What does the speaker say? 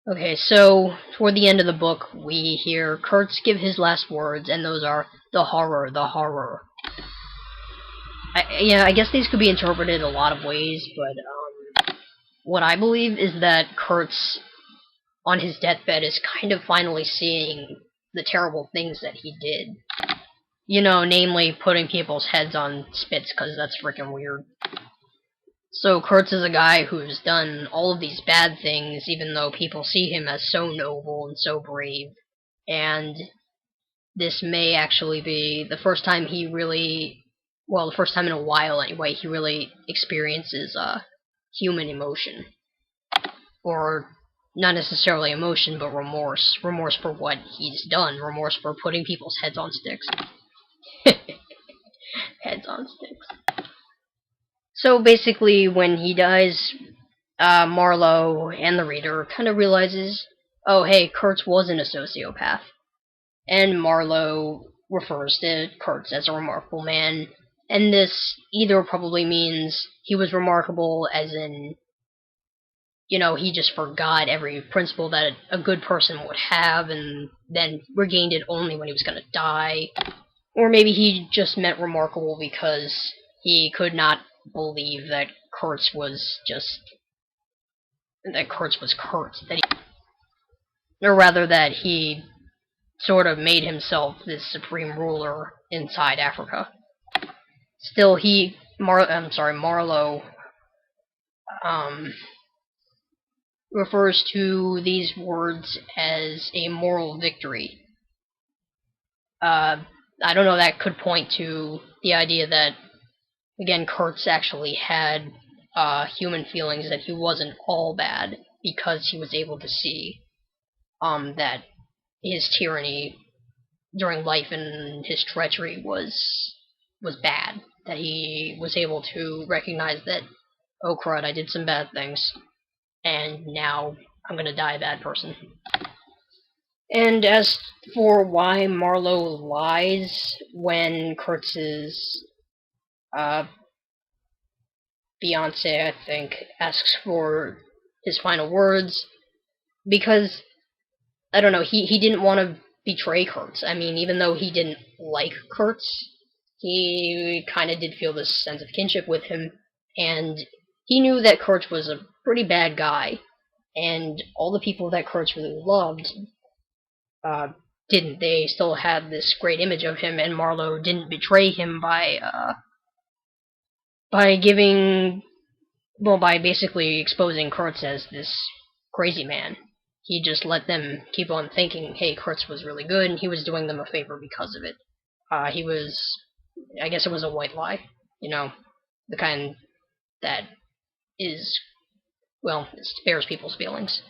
Okay, so toward the end of the book, we hear Kurtz give his last words, and those are the horror, the horror. I guess these could be interpreted a lot of ways, but what I believe is that Kurtz, on his deathbed, is kind of finally seeing the terrible things that he did. Namely putting people's heads on spits, because that's freaking weird. So Kurtz is a guy who's done all of these bad things, even though people see him as so noble and so brave. And this may actually be the first time he really, well, the first time in a while anyway, he really experiences human emotion. Or not necessarily emotion, but remorse. Remorse for what he's done. Remorse for putting people's heads on sticks. Heads on sticks. So basically, when he dies, Marlowe and the reader kind of realizes, oh hey, Kurtz wasn't a sociopath. And Marlowe refers to Kurtz as a remarkable man, and this either probably means he was remarkable as in, he just forgot every principle that a good person would have and then regained it only when he was going to die. Or maybe he just meant remarkable because he could not believe that Kurtz was Kurtz, or rather that he sort of made himself this supreme ruler inside Africa. Still, Marlowe refers to these words as a moral victory. I don't know, that could point to the idea that, again, Kurtz actually had human feelings, that he wasn't all bad because he was able to see that his tyranny during life and his treachery was bad. That he was able to recognize that, oh crud, I did some bad things, and now I'm gonna die a bad person. And as for why Marlowe lies when Kurtz's fiance, I think, asks for his final words, because I don't know, he didn't want to betray Kurtz. I mean, even though he didn't like Kurtz, he kind of did feel this sense of kinship with him, and he knew that Kurtz was a pretty bad guy, and all the people that Kurtz really loved didn't. They still had this great image of him, and Marlowe didn't betray him by basically exposing Kurtz as this crazy man. He just let them keep on thinking, hey, Kurtz was really good, and he was doing them a favor because of it. I guess it was a white lie, the kind that is, well, it spares people's feelings.